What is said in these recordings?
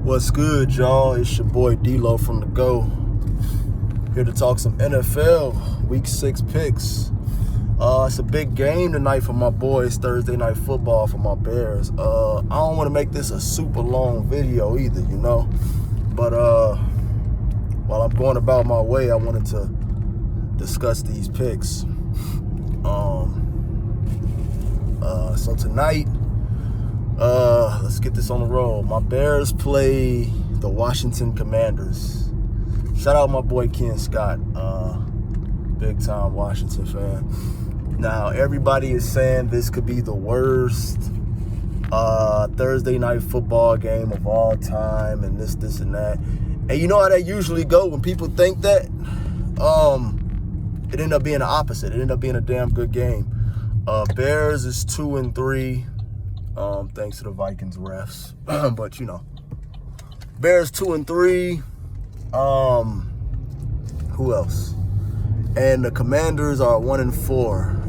What's good, y'all? It's your boy D-Lo from The Go. Here to talk some NFL Week 6 picks. It's a big game tonight for my boys. Thursday night football for my Bears. I don't want to make this a super long video either, you know. But while I'm going about my way, I wanted to discuss these picks. So tonight, let's get this on the roll. My Bears play the Washington Commanders. Shout out my boy Ken Scott, big time Washington fan. Now, everybody is saying this could be the worst Thursday night football game of all time, and this, and that. And you know how that usually go when people think that? It ended up being the opposite. It ended up being a damn good game. Bears is 2-3. Thanks to the Vikings refs. But, you know. Bears 2-3. Who else? And the Commanders are 1-4.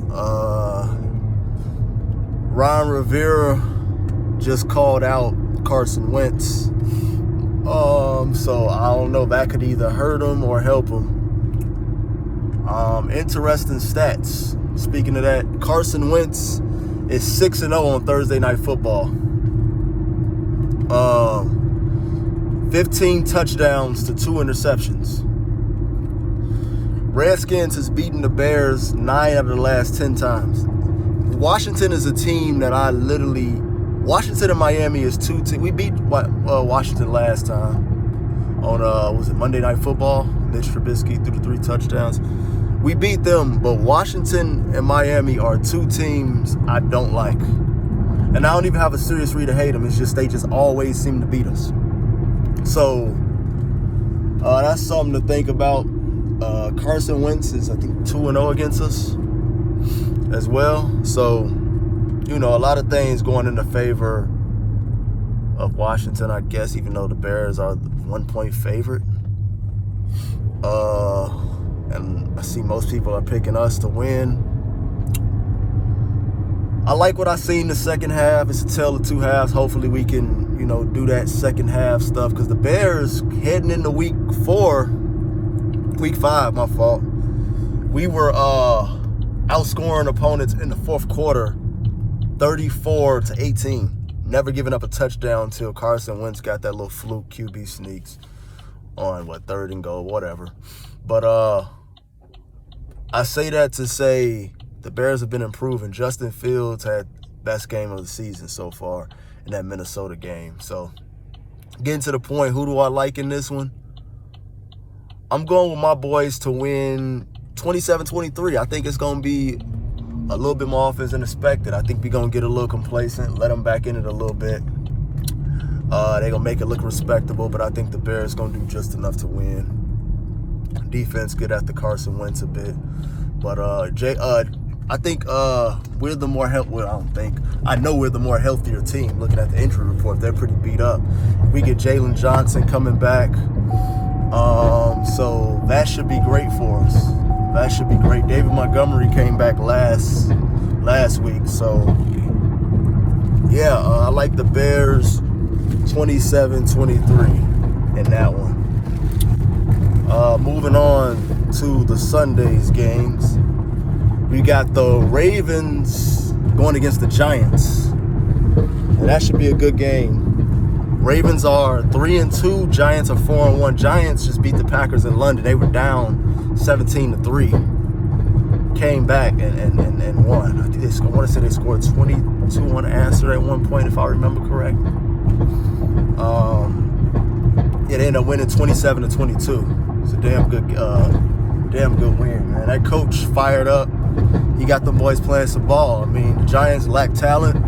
Ron Rivera just called out Carson Wentz. So I don't know. That could either hurt him or help him. Interesting stats. Speaking of that, Carson Wentz is 6-0 on Thursday night football. 15 touchdowns to 2 interceptions. Redskins has beaten the Bears 9 out of the last 10 times. Washington is a team that Washington and Miami is two teams. We beat Washington last time on, was it Monday Night Football? Mitch Trubisky threw the 3 touchdowns. We beat them, but Washington and Miami are two teams I don't like. And I don't even have a serious reason to hate them. It's just they just always seem to beat us. So that's something to think about. Carson Wentz is, I think, 2-0 against us as well. So, you know, a lot of things going in the favor of Washington, I guess, even though the Bears are the 1-point favorite. And I see most people are picking us to win. I like what I seen the second half. It's a tale of two halves. Hopefully we can, you know, do that second half stuff. Because the Bears, heading into week 5, my fault. We were outscoring opponents in the fourth quarter 34-18. Never giving up a touchdown until Carson Wentz got that little fluke QB sneaks on, 3rd and goal, whatever. But I say that to say the Bears have been improving. Justin Fields had best game of the season so far in that Minnesota game. So getting to the point, who do I like in this one? I'm going with my boys to win 27-23. I think it's going to be a little bit more offense than expected. I think we're going to get a little complacent, let them back in it a little bit. They're going to make it look respectable, but I think the Bears going to do just enough to win. Defense get after Carson Wentz a bit. But I think we're the more I know we're the more healthier team. Looking at the injury report, they're pretty beat up. We get Jalen Johnson coming back. So that should be great for us. That should be great. David Montgomery came back last week. So, yeah, I like the Bears 27-23 in that one. Moving on to the Sunday's games. We got the Ravens going against the Giants. And that should be a good game. Ravens are 3-2. Giants are 4-1. Giants just beat the Packers in London. They were down 17-3. Came back and won. I want to say they scored 22 on the answer at one point, if I remember correct. Yeah, they ended up winning 27-22. It's a damn good win, man. That coach fired up. He got them boys playing some ball. I mean, the Giants lack talent,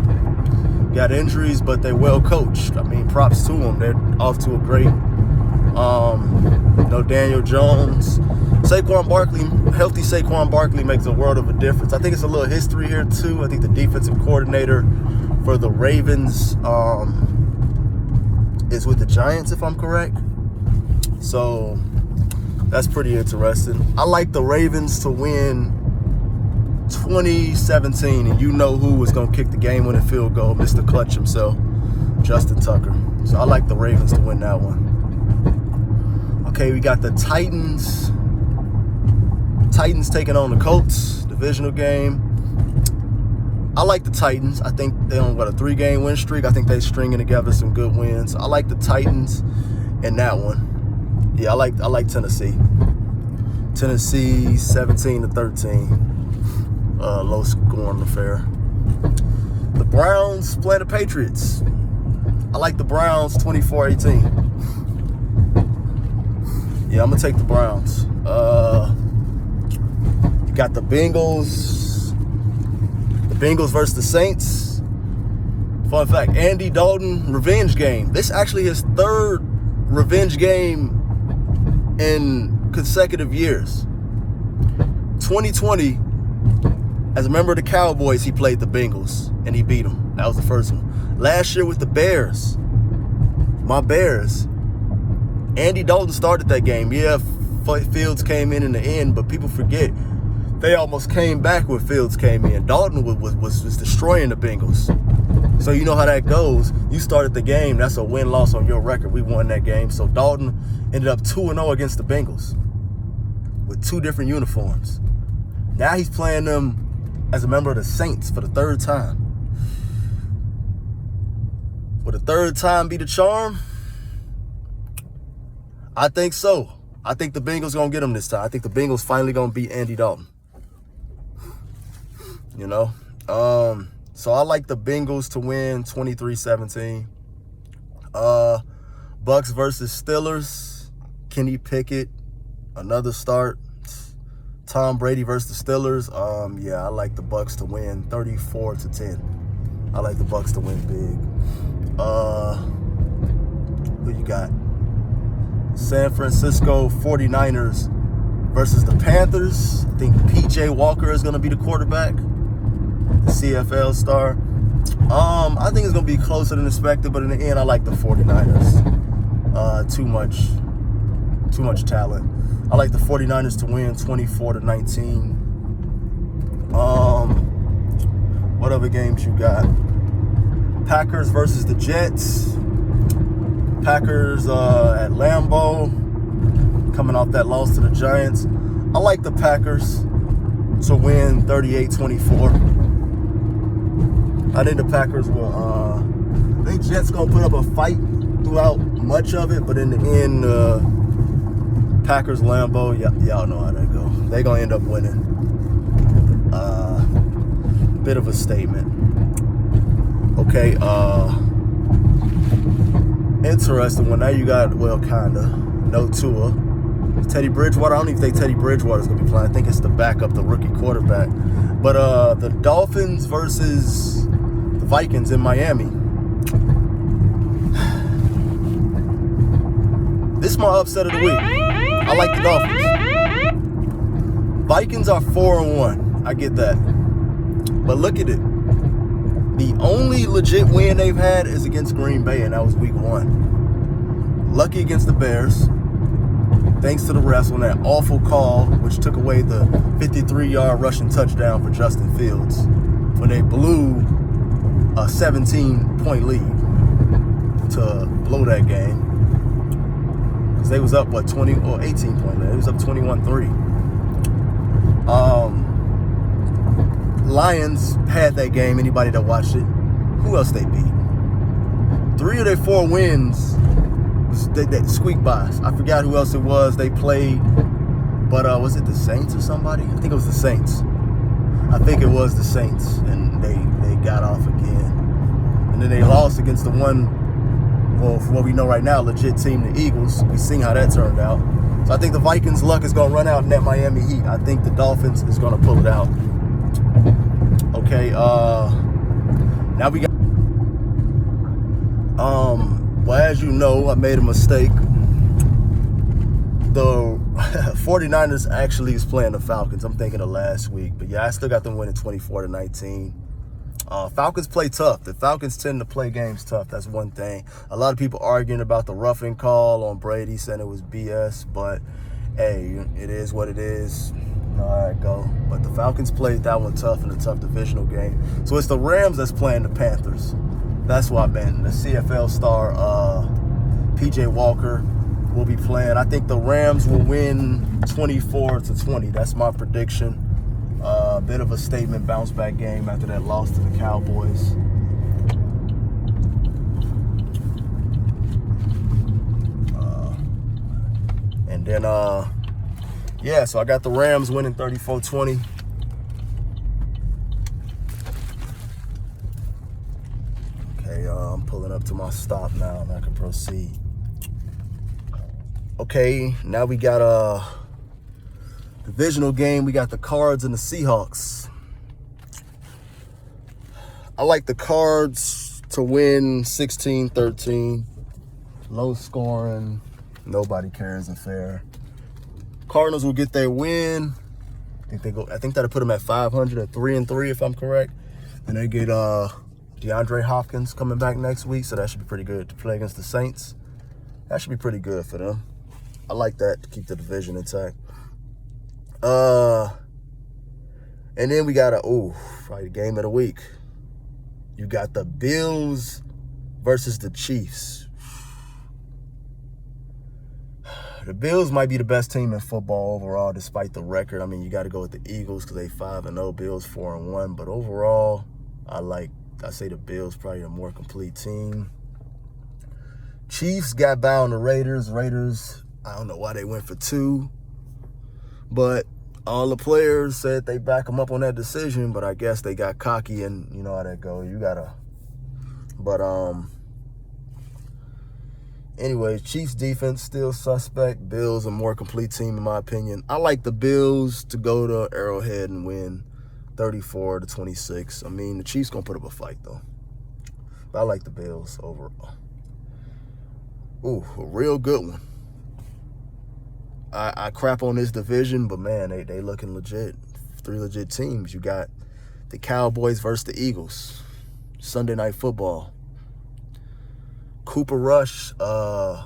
got injuries, but they well coached. I mean, props to them. They're off to a great. Daniel Jones, healthy Saquon Barkley makes a world of a difference. I think it's a little history here too. I think the defensive coordinator for the Ravens is with the Giants, if I'm correct. So that's pretty interesting. I like the Ravens to win 2017, and you know who was going to kick the game-winning field goal, Mr. Clutch himself, Justin Tucker. So I like the Ravens to win that one. Okay, we got the Titans. Titans taking on the Colts, divisional game. I like the Titans. I think they're on, a 3-game win streak. I think they're stringing together some good wins. I like the Titans in that one. Yeah, I like Tennessee. Tennessee 17-13. Low scoring affair. The Browns playing the Patriots. I like the Browns 24-18. Yeah, I'm going to take the Browns. You got the Bengals. The Bengals versus the Saints. Fun fact, Andy Dalton revenge game. This is actually his 3rd revenge game in consecutive years. 2020, as a member of the Cowboys, he played the Bengals, and he beat them. That was the first one. Last year with the Bears, my Bears, Andy Dalton started that game. Yeah, Fields came in the end, but people forget they almost came back when Fields came in. Dalton was destroying the Bengals. So you know how that goes. You started the game, that's a win-loss on your record. We won that game. So Dalton ended up 2-0 against the Bengals with 2 different uniforms. Now he's playing them as a member of the Saints for the 3rd time. Will the 3rd time be the charm? I think so. I think the Bengals going to get him this time. I think the Bengals finally going to beat Andy Dalton. You know? So I like the Bengals to win 23-17. Bucks versus Steelers. Kenny Pickett, another start. Tom Brady versus the Steelers. Yeah, I like the Bucks to win 34-10. I like the Bucks to win big. Who you got? San Francisco 49ers versus the Panthers. I think P.J. Walker is going to be the quarterback, the CFL star. I think it's going to be closer than expected, but in the end, I like the 49ers. Too much talent. I like the 49ers to win 24-19. What other games you got? Packers versus the Jets. Packers at Lambeau, coming off that loss to the Giants. I like the Packers to win 38-24. I think the Packers will, I think Jets going to put up a fight throughout much of it, but in the end, Packers, Lambeau, y'all know how that go. They're going to end up winning. Bit of a statement. Okay, interesting one. Now you got, well, kinda, no Tua. Teddy Bridgewater, I don't even think Teddy Bridgewater is going to be playing. I think it's the backup, the rookie quarterback. But the Dolphins versus the Vikings in Miami. This is my upset of the week. I like the Dolphins. Vikings are 4-1. I get that. But look at it. The only legit win they've had is against Green Bay, and that was week 1. Lucky against the Bears. Thanks to the refs on that awful call, which took away the 53-yard rushing touchdown for Justin Fields when they blew a 17-point lead to blow that game. Because they was up, 20 or 18-point lead. They was up 21-3. Lions had that game. Anybody that watched it, who else they beat? 3 of their 4 wins, they squeaked by. I forgot who else it was they played, but was it the Saints or somebody? I think it was the Saints. And they got off again. And then they lost against the one, well, from what we know right now, legit team, the Eagles. We've seen how that turned out. So I think the Vikings' luck is going to run out in that Miami Heat. I think the Dolphins is going to pull it out. Okay, now we got, well, as you know, I made a mistake. The 49ers actually is playing the Falcons. I'm thinking of last week. But yeah, I still got them winning 24-19. Falcons play tough. The Falcons tend to play games tough. That's one thing. A lot of people arguing about the roughing call on Brady, saying it was BS. But, hey, it is what it is. All right, go. But the Falcons played that one tough in a tough divisional game. So it's the Rams that's playing the Panthers. That's what I meant. The CFL star, PJ Walker, will be playing. I think the Rams will win 24-20. That's my prediction. A bit of a statement bounce back game after that loss to the Cowboys. And then, yeah, so I got the Rams winning 34-20. Okay, I'm pulling up to my stop now and I can proceed. Okay, now we got a divisional game. We got the Cards and the Seahawks. I like the Cards to win 16-13. Low scoring. Nobody cares and fair. Cardinals will get their win. I think that'll put them at 500 at 3-3 if I'm correct. And they get DeAndre Hopkins coming back next week, so that should be pretty good to play against the Saints. That should be pretty good for them. I like that to keep the division intact. And then we got probably the game of the week. You got the Bills versus the Chiefs. The Bills might be the best team in football overall, despite the record. I mean, you got to go with the Eagles because they 5-0, Bills 4-1. But overall, I say the Bills probably a more complete team. Chiefs got by on the Raiders. Raiders, I don't know why they went for 2, but all the players said they back them up on that decision. But I guess they got cocky, and you know how that goes. Anyways, Chiefs defense still suspect. Bills a more complete team in my opinion. I like the Bills to go to Arrowhead and win 34-26. I mean, the Chiefs gonna put up a fight though. But I like the Bills overall. A real good one. I crap on this division, but man, they looking legit. 3 legit teams. You got the Cowboys versus the Eagles. Sunday Night Football. Cooper Rush, only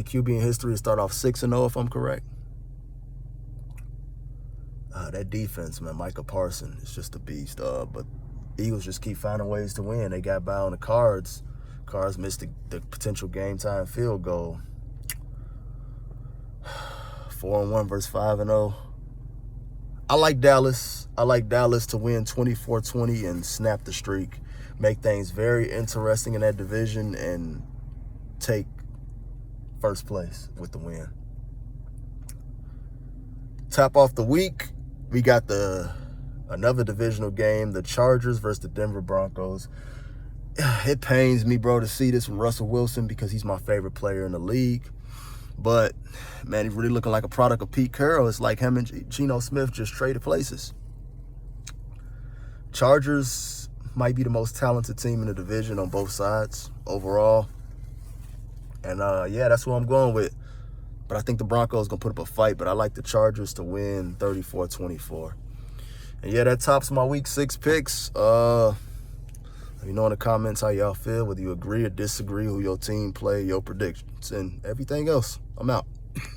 QB in history to start off 6-0, if I'm correct. That defense, man, Micah Parsons is just a beast. But Eagles just keep finding ways to win. They got by on the Cards. Cards missed the potential game-time field goal. 4-1 versus 5-0. I like Dallas. I like Dallas to win 24-20 and snap the streak. Make things very interesting in that division and take first place with the win. Top off the week, we got another divisional game, the Chargers versus the Denver Broncos. It pains me, bro, to see this from Russell Wilson because he's my favorite player in the league. But, man, he's really looking like a product of Pete Carroll. It's like him and Geno Smith just traded places. Chargers might be the most talented team in the division on both sides overall. And, yeah, that's who I'm going with. But I think the Broncos going to put up a fight, but I like the Chargers to win 34-24. And, yeah, that tops my Week 6 picks. Let me know in the comments how y'all feel, whether you agree or disagree, who your team play, your predictions, and everything else. I'm out.